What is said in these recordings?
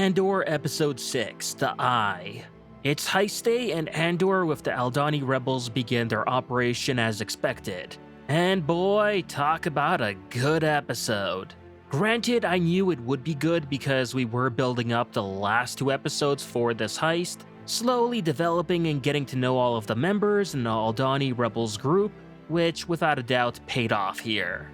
Andor Episode 6, The Eye. It's heist day and Andor with the Aldhani rebels begin their operation as expected. And boy, talk about a good episode. Granted, I knew it would be good because we were building up the last 2 episodes for this heist, slowly developing and getting to know all of the members in the Aldhani rebels group, which without a doubt paid off here.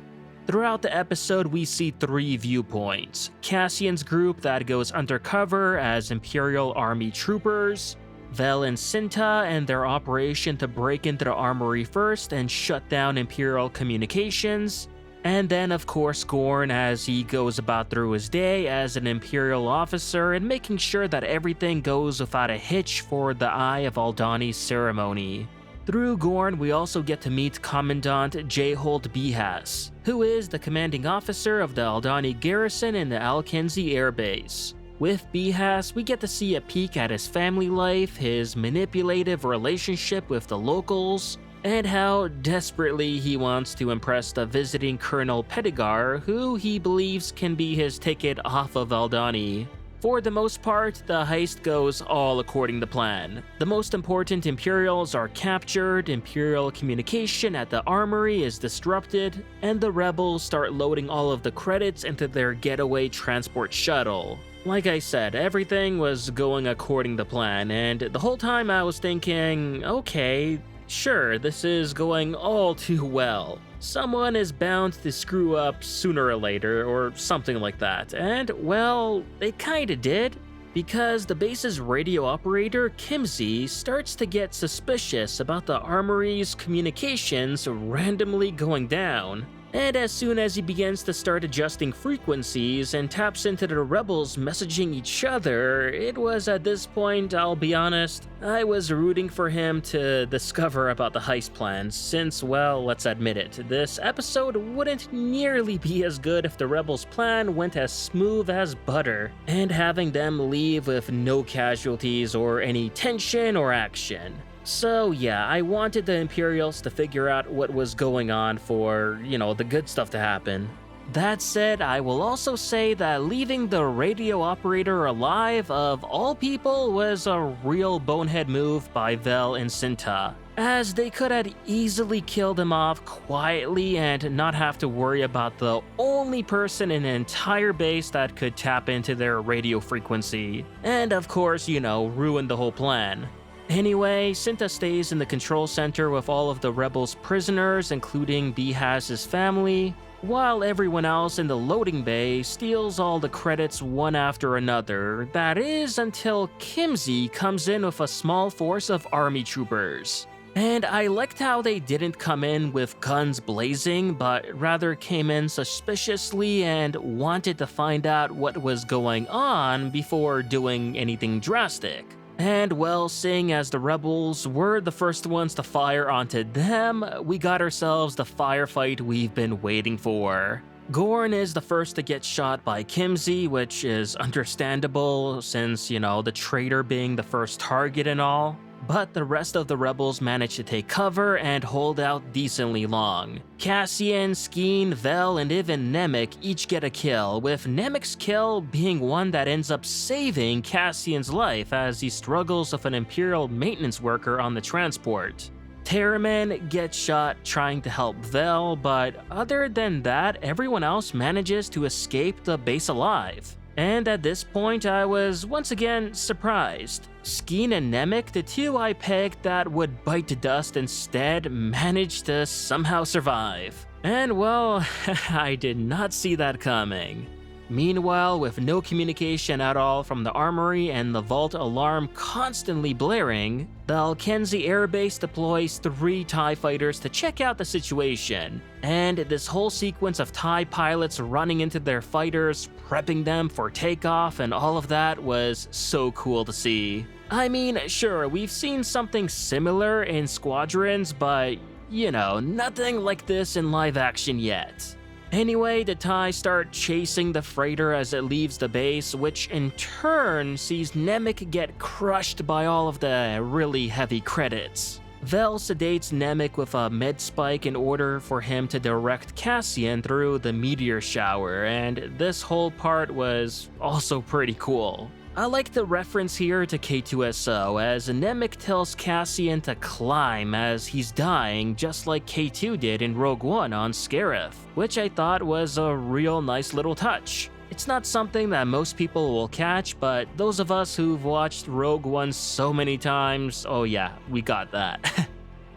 Throughout the episode, we see 3 viewpoints. Cassian's group that goes undercover as Imperial Army troopers, Vel and Cinta and their operation to break into the armory first and shut down Imperial communications, and then of course Gorn as he goes about through his day as an Imperial officer and making sure that everything goes without a hitch for the Eye of Aldhani ceremony. Through Gorn, we also get to meet Commandant J-Holt Bihas, who is the commanding officer of the Aldhani garrison in the Alkenzi Air Base. With Bihas, we get to see a peek at his family life, his manipulative relationship with the locals, and how desperately he wants to impress the visiting Colonel Pettigar, who he believes can be his ticket off of Aldhani. For the most part, the heist goes all according to plan. The most important Imperials are captured, Imperial communication at the armory is disrupted, and the rebels start loading all of the credits into their getaway transport shuttle. Like I said, everything was going according to plan, and the whole time I was thinking, okay, sure, this is going all too well. Someone is bound to screw up sooner or later, or something like that, and well, they kinda did. Because the base's radio operator, Kimsey, starts to get suspicious about the armory's communications randomly going down. And as soon as he begins to start adjusting frequencies and taps into the rebels messaging each other, it was at this point, I'll be honest, I was rooting for him to discover about the heist plans since, well, let's admit it, this episode wouldn't nearly be as good if the rebels' plan went as smooth as butter, and having them leave with no casualties or any tension or action. So yeah, I wanted the Imperials to figure out what was going on for, the good stuff to happen. That said, I will also say that leaving the radio operator alive of all people was a real bonehead move by Vel and Cinta, as they could have easily killed him off quietly and not have to worry about the only person in the entire base that could tap into their radio frequency, and of course, ruin the whole plan. Anyway, Cinta stays in the control center with all of the rebels' prisoners, including Bihas' family, while everyone else in the loading bay steals all the credits one after another. That is until Kimsey comes in with a small force of army troopers. And I liked how they didn't come in with guns blazing, but rather came in suspiciously and wanted to find out what was going on before doing anything drastic. And well, seeing as the rebels were the first ones to fire onto them, we got ourselves the firefight we've been waiting for. Gorn is the first to get shot by Kimsey, which is understandable since, the traitor being the first target and all. But the rest of the rebels manage to take cover and hold out decently long. Cassian, Skeen, Vel, and even Nemik each get a kill, with Nemik's kill being one that ends up saving Cassian's life as he struggles with an Imperial maintenance worker on the transport. Terriman gets shot trying to help Vel, but other than that, everyone else manages to escape the base alive. And at this point, I was once again surprised. Skeen and Nemik, the 2 I pegged that would bite to dust instead, managed to somehow survive. And well, I did not see that coming. Meanwhile, with no communication at all from the armory and the vault alarm constantly blaring, the Alkenzi Air Base deploys 3 TIE fighters to check out the situation. And this whole sequence of TIE pilots running into their fighters, prepping them for takeoff and all of that was so cool to see. I mean, sure, we've seen something similar in Squadrons, but, nothing like this in live action yet. Anyway, the TIE start chasing the freighter as it leaves the base, which in turn sees Nemik get crushed by all of the really heavy credits. Vel sedates Nemik with a med spike in order for him to direct Cassian through the meteor shower, and this whole part was also pretty cool. I like the reference here to K2SO, as Nemec tells Cassian to climb as he's dying, just like K2 did in Rogue One on Scarif, which I thought was a real nice little touch. It's not something that most people will catch, but those of us who've watched Rogue One so many times, oh yeah, we got that.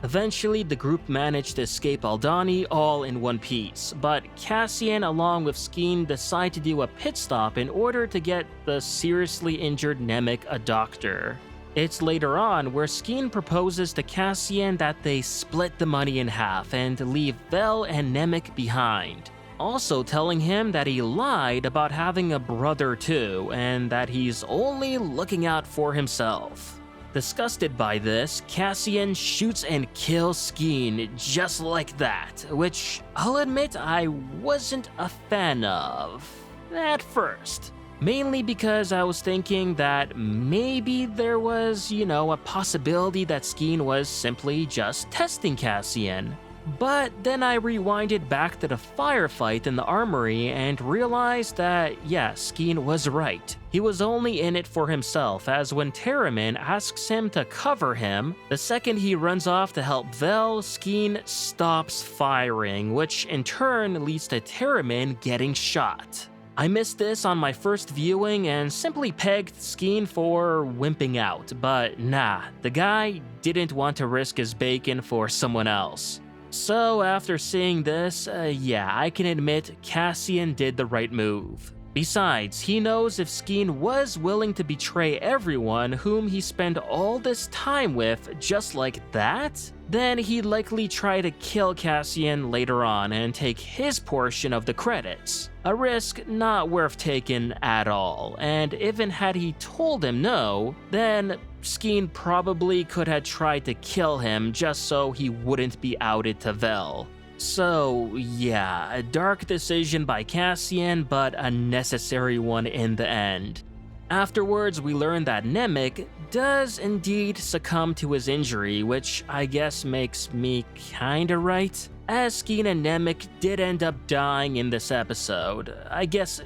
Eventually, the group managed to escape Aldhani all in one piece, but Cassian along with Skeen decide to do a pit stop in order to get the seriously injured Nemec a doctor. It's later on where Skeen proposes to Cassian that they split the money in half and leave Vel and Nemec behind, also telling him that he lied about having a brother too, and that he's only looking out for himself. Disgusted by this, Cassian shoots and kills Skeen just like that, which I'll admit I wasn't a fan of at first. Mainly because I was thinking that maybe there was, a possibility that Skeen was simply just testing Cassian. But then I rewinded back to the firefight in the armory and realized that, yeah, Skeen was right. He was only in it for himself, as when Terramin asks him to cover him, the second he runs off to help Vel, Skeen stops firing, which in turn leads to Terramin getting shot. I missed this on my first viewing and simply pegged Skeen for wimping out, but nah, the guy didn't want to risk his bacon for someone else. So after seeing this, yeah, I can admit Cassian did the right move. Besides, he knows if Skeen was willing to betray everyone whom he spent all this time with just like that, then he'd likely try to kill Cassian later on and take his portion of the credits. A risk not worth taking at all, and even had he told him no, then Skeen probably could have tried to kill him just so he wouldn't be outed to Vel. So yeah, a dark decision by Cassian, but a necessary one in the end. Afterwards, we learn that Nemec does indeed succumb to his injury, which I guess makes me kinda right, as Skeen and Nemec did end up dying in this episode. I guess,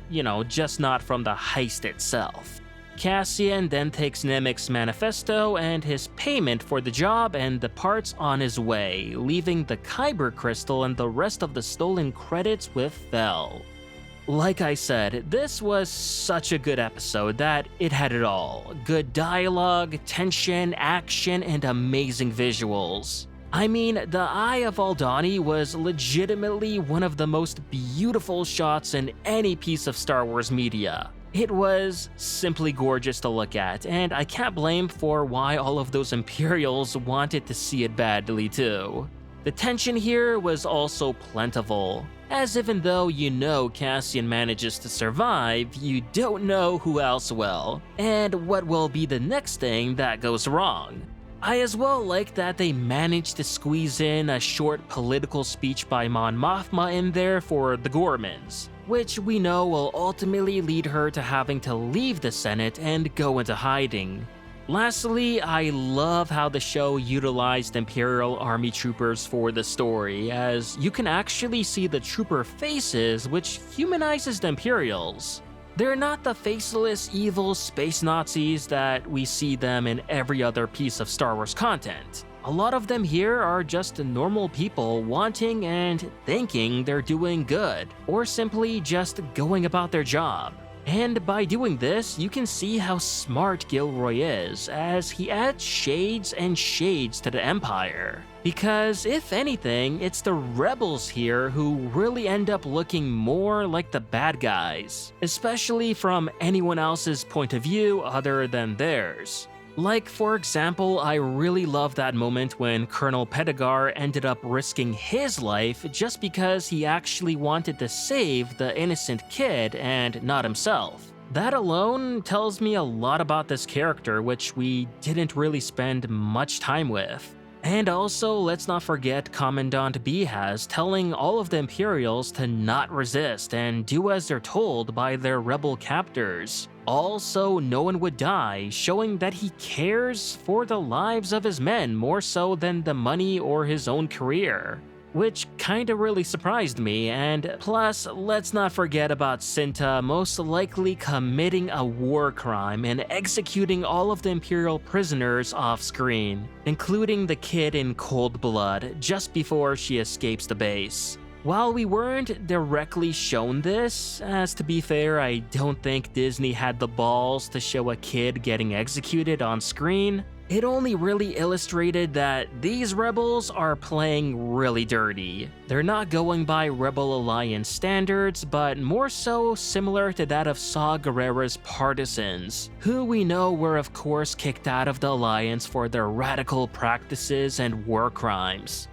just not from the heist itself. Cassian then takes Nemec's manifesto and his payment for the job and departs on his way, leaving the Kyber crystal and the rest of the stolen credits with Vel. Like I said, this was such a good episode that it had it all. Good dialogue, tension, action, and amazing visuals. I mean, the Eye of Aldhani was legitimately one of the most beautiful shots in any piece of Star Wars media. It was simply gorgeous to look at, and I can't blame for why all of those Imperials wanted to see it badly too. The tension here was also plentiful, as even though Cassian manages to survive, you don't know who else will, and what will be the next thing that goes wrong. I as well like that they managed to squeeze in a short political speech by Mon Mothma in there for the Gormans, which we know will ultimately lead her to having to leave the Senate and go into hiding. Lastly, I love how the show utilized Imperial Army troopers for the story, as you can actually see the trooper faces, which humanizes the Imperials. They're not the faceless evil space Nazis that we see them in every other piece of Star Wars content. A lot of them here are just normal people wanting and thinking they're doing good, or simply just going about their job. And by doing this, you can see how smart Gilroy is, as he adds shades and shades to the Empire. Because if anything, it's the rebels here who really end up looking more like the bad guys, especially from anyone else's point of view other than theirs. Like, for example, I really love that moment when Colonel Pettigar ended up risking his life just because he actually wanted to save the innocent kid and not himself. That alone tells me a lot about this character, which we didn't really spend much time with. And also, let's not forget Commandant Behaz telling all of the Imperials to not resist and do as they're told by their rebel captors. Also, no one would die, showing that he cares for the lives of his men more so than the money or his own career. which kinda really surprised me, and plus, let's not forget about Cinta most likely committing a war crime and executing all of the Imperial prisoners off-screen, including the kid in cold blood just before she escapes the base. While we weren't directly shown this, as to be fair, I don't think Disney had the balls to show a kid getting executed on screen, it only really illustrated that these rebels are playing really dirty. They're not going by Rebel Alliance standards, but more so similar to that of Saw Gerrera's partisans, who we know were of course kicked out of the Alliance for their radical practices and war crimes.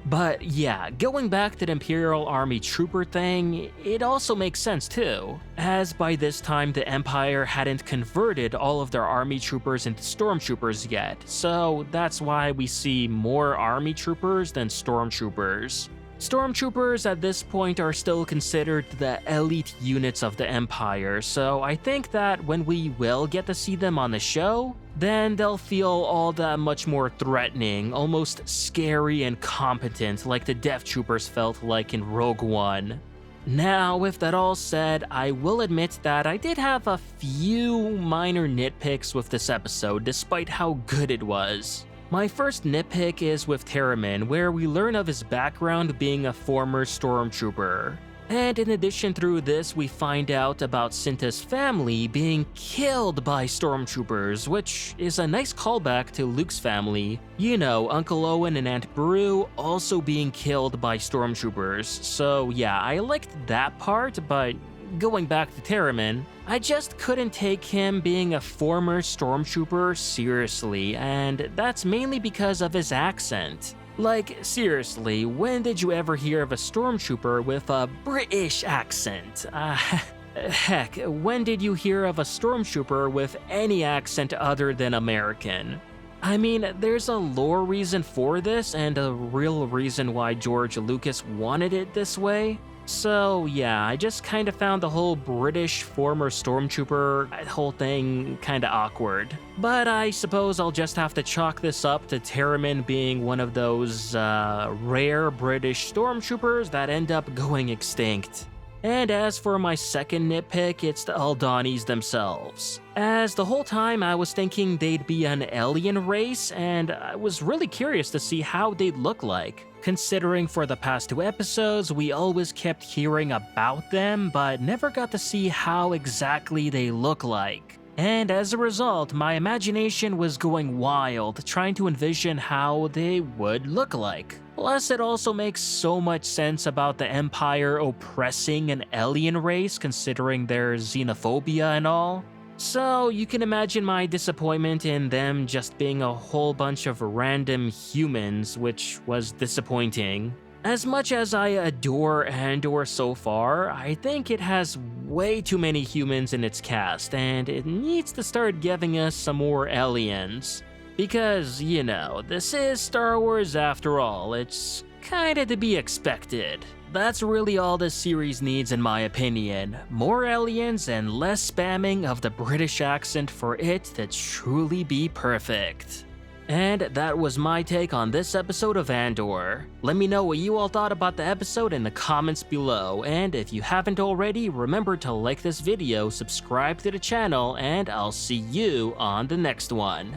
But yeah, going back to the Imperial Army trooper thing, it also makes sense too, as by this time the Empire hadn't converted all of their army troopers into stormtroopers yet, so that's why we see more army troopers than stormtroopers. Stormtroopers at this point are still considered the elite units of the Empire, so I think that when we will get to see them on the show, then they'll feel all that much more threatening, almost scary and competent like the Death Troopers felt like in Rogue One. Now, with that all said, I will admit that I did have a few minor nitpicks with this episode despite how good it was. My first nitpick is with Terramin, where we learn of his background being a former stormtrooper. And in addition through this, we find out about Cinta's family being killed by stormtroopers, which is a nice callback to Luke's family. You know, Uncle Owen and Aunt Beru also being killed by stormtroopers. So yeah, I liked that part, but going back to Terramin, I just couldn't take him being a former stormtrooper seriously, and that's mainly because of his accent. Like, seriously, when did you ever hear of a stormtrooper with a British accent? Heck, when did you hear of a stormtrooper with any accent other than American? I mean, there's a lore reason for this and a real reason why George Lucas wanted it this way. So yeah, I just kind of found the whole British former stormtrooper whole thing kinda awkward. But I suppose I'll just have to chalk this up to Terramin being one of those rare British stormtroopers that end up going extinct. And as for my second nitpick, it's the Aldanis themselves. As the whole time I was thinking they'd be an alien race, and I was really curious to see how they'd look like. Considering for the past 2 episodes, we always kept hearing about them, but never got to see how exactly they look like. And as a result, my imagination was going wild, trying to envision how they would look like. Plus, it also makes so much sense about the Empire oppressing an alien race, considering their xenophobia and all. So you can imagine my disappointment in them just being a whole bunch of random humans, which was disappointing. As much as I adore Andor so far, I think it has way too many humans in its cast, and it needs to start giving us some more aliens. Because, you know, this is Star Wars after all, it's kinda to be expected. That's really all this series needs in my opinion. More aliens and less spamming of the British accent for it to truly be perfect. And that was my take on this episode of Andor. Let me know what you all thought about the episode in the comments below, and if you haven't already, remember to like this video, subscribe to the channel, and I'll see you on the next one.